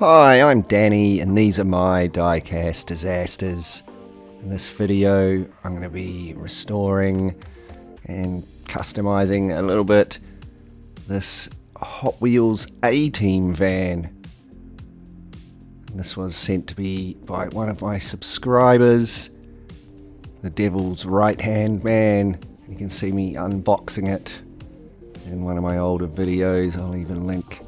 Hi, I'm Danny and these are my Diecast Disasters. In this video I'm going to be restoring and customizing a little bit this Hot Wheels A-Team van. And this was sent to me by one of my subscribers, the Devil's Right Hand Man. You can see me unboxing it in one of my older videos. I'll even link.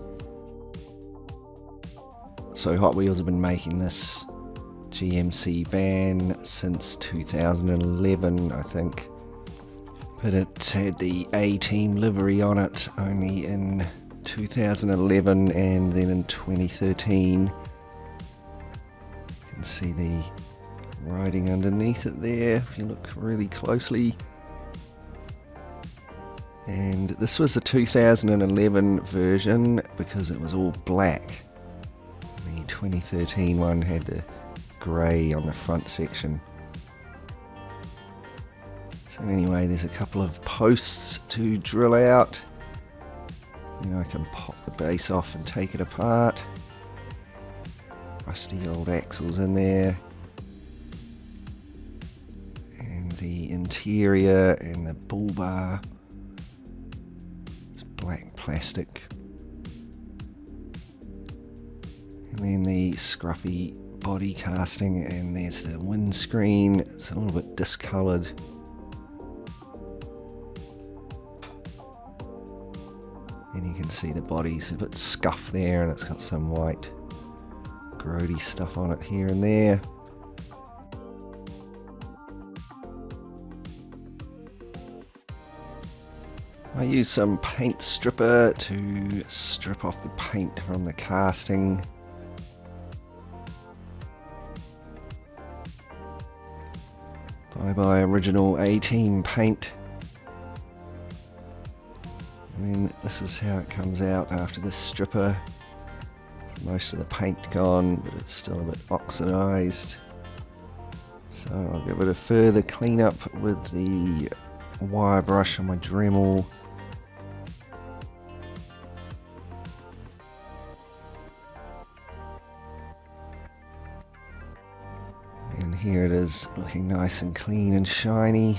So Hot Wheels have been making this GMC van since 2011, I think. But it had the A-Team livery on it only in 2011 and then in 2013. You can see the writing underneath it there if you look really closely. And this was the 2011 version because it was all black. The 2013 one had the grey on the front section. So anyway, there's a couple of posts to drill out. Then I can pop the base off and take it apart. Rusty old axles in there. And the interior and the bull bar. It's black plastic. And then the scruffy body casting, and there's the windscreen. It's a little bit discoloured. And you can see the body's a bit scuffed there, and it's got some white grody stuff on it here and there. I used some paint stripper to strip off the paint from the casting. By original A-Team paint. And then this is how it comes out after the stripper. So most of the paint gone, but it's still a bit oxidized. So I'll give it a further cleanup with the wire brush on my Dremel. And here it is, looking nice and clean and shiny.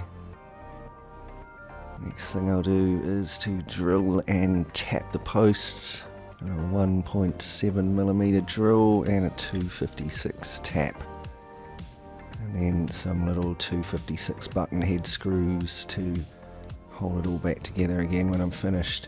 Next thing I'll do is to drill and tap the posts. A 1.7mm drill and a 256 tap. And then some little 256 button head screws to hold it all back together again when I'm finished.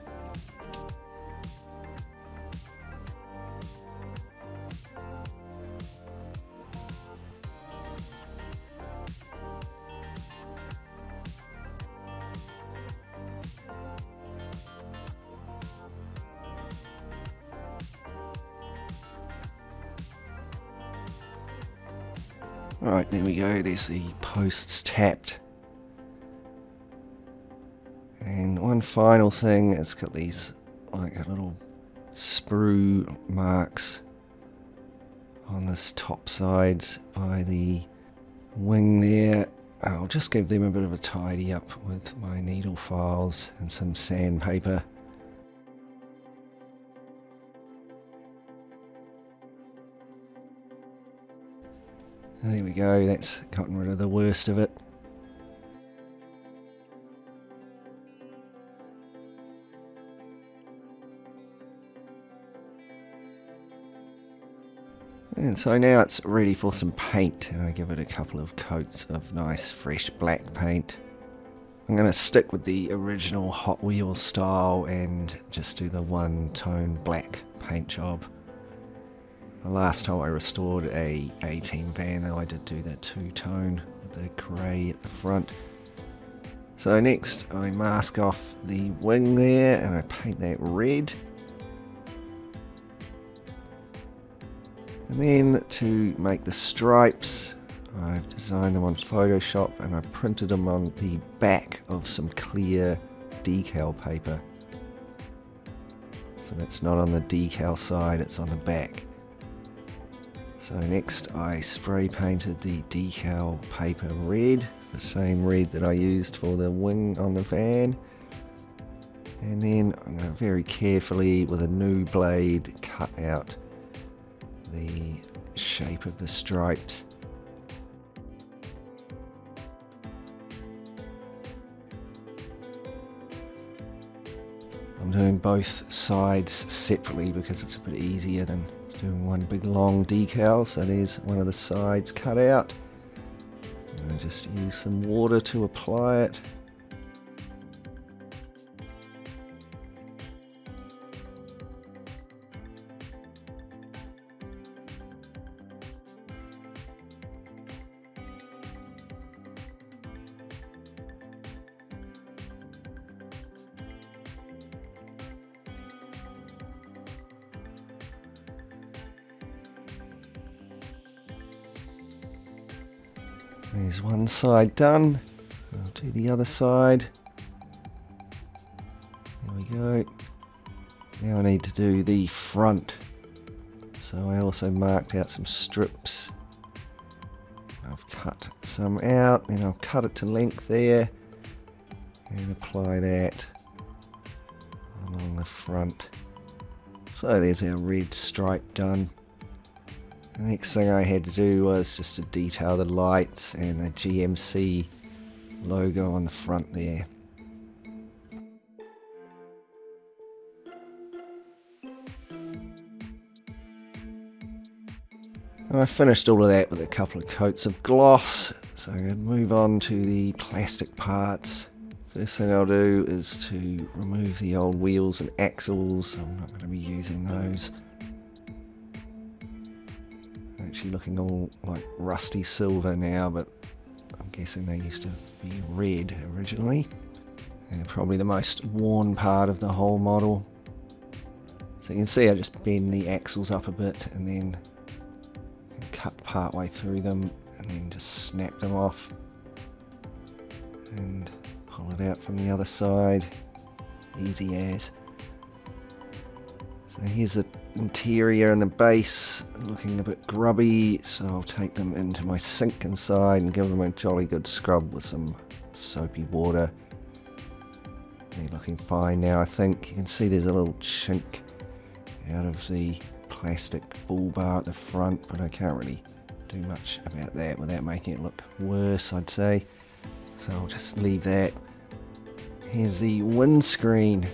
Right, there we go, there's the posts tapped. And one final thing, it's got these like little sprue marks on this top sides by the wing there. I'll just give them a bit of a tidy up with my needle files and some sandpaper. There we go, that's gotten rid of the worst of it. And so now it's ready for some paint, and I give it a couple of coats of nice fresh black paint. I'm going to stick with the original Hot Wheels style and just do the one-tone black paint job. The last time I restored a A-Team van though, I did do that two-tone with the grey at the front. So next I mask off the wing there and I paint that red. And then to make the stripes, I've designed them on Photoshop and I printed them on the back of some clear decal paper. So that's not on the decal side, it's on the back. So next I spray painted the decal paper red, the same red that I used for the wing on the van. And then I'm going to very carefully with a new blade cut out the shape of the stripes. I'm doing both sides separately because it's a bit easier than doing one big long decal. So there's one of the sides cut out. And I just use some water to apply it. There's one side done. I'll do the other side. There we go. Now I need to do the front. So I also marked out some strips. I've cut some out, then I'll cut it to length there and apply that along the front. So there's our red stripe done. The next thing I had to do was just to detail the lights and the GMC logo on the front there. And I finished all of that with a couple of coats of gloss, so I'm going to move on to the plastic parts. First thing I'll do is to remove the old wheels and axles. I'm not going to be using those. Actually looking all like rusty silver now, but I'm guessing they used to be red originally. And probably the most worn part of the whole model. So you can see I just bend the axles up a bit and then cut part way through them and then just snap them off and pull it out from the other side. Easy as. So here's the interior and the base looking a bit grubby, so I'll take them into my sink inside and give them a jolly good scrub with some soapy water. They're looking fine now. I think you can see there's a little chink out of the plastic bull bar at the front, but I can't really do much about that without making it look worse, I'd say. So I'll just leave that. Here's the windscreen.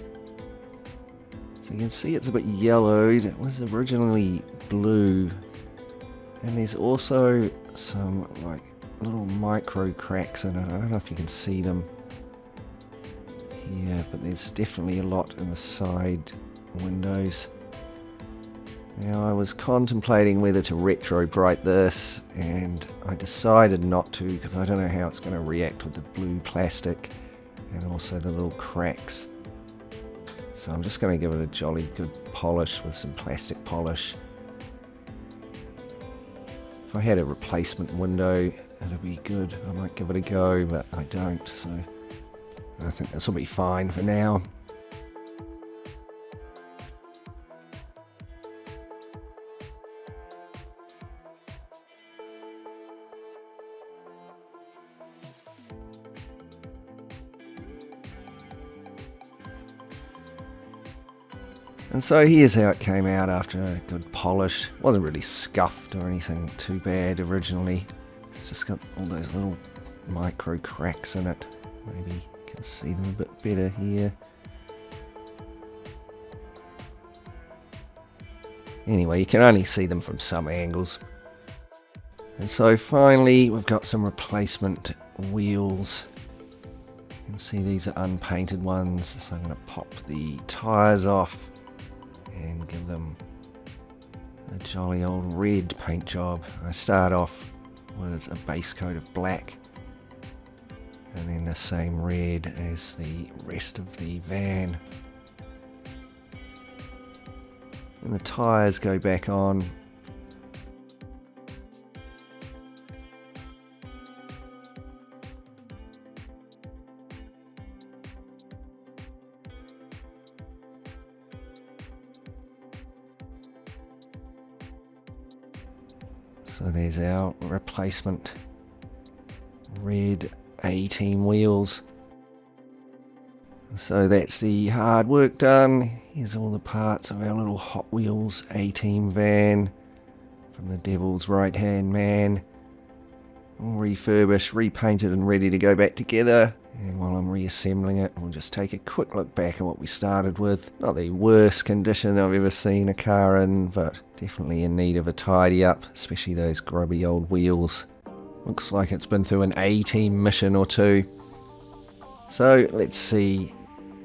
So you can see it's a bit yellowed. It was originally blue. And there's also some like little micro cracks in it. I don't know if you can see them here, but there's definitely a lot in the side windows. Now I was contemplating whether to retro bright this, and I decided not to because I don't know how it's going to react with the blue plastic and also the little cracks. So I'm just going to give it a jolly good polish with some plastic polish. If I had a replacement window, it'd be good. I might give it a go, but I don't, so I think this will be fine for now. And so here's how it came out after a good polish. It wasn't really scuffed or anything too bad originally. It's just got all those little micro cracks in it. Maybe you can see them a bit better here. Anyway, you can only see them from some angles. And so finally we've got some replacement wheels. You can see these are unpainted ones, so I'm going to pop the tyres off and give them a jolly old red paint job. I start off with a base coat of black and then the same red as the rest of the van. And the tyres go back on. So there's our replacement red A-Team wheels. So that's the hard work done. Here's all the parts of our little Hot Wheels A-Team van. from the Devil's Right Hand Man. All refurbished, repainted and ready to go back together. And while I'm reassembling it, we'll just take a quick look back at what we started with. Not the worst condition I've ever seen a car in, but definitely in need of a tidy up, especially those grubby old wheels. Looks like it's been through an A-team mission or two. So let's see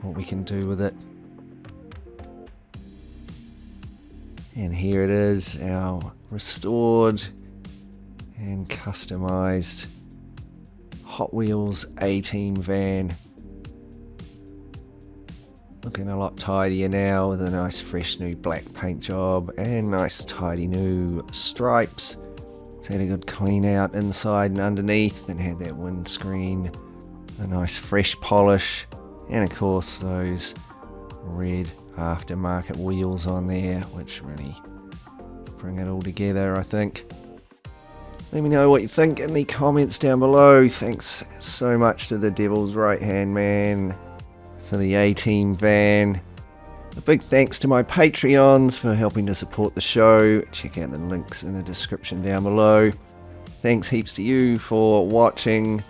what we can do with it. And here it is, our restored and customized Hot Wheels A-Team van. Looking a lot tidier now with a nice fresh new black paint job and nice tidy new stripes. It's had a good clean out inside and underneath, and had that windscreen, a nice fresh polish, and of course those red aftermarket wheels on there, which really bring it all together, I think. Let me know what you think in the comments down below. Thanks so much to the Devil's Right Hand Man for the A-Team van. A big thanks to my Patreons for helping to support the show. Check out the links in the description down below. Thanks heaps to you for watching.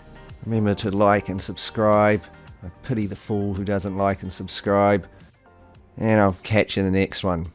Remember to like and subscribe. I pity the fool who doesn't like and subscribe. And I'll catch you in the next one.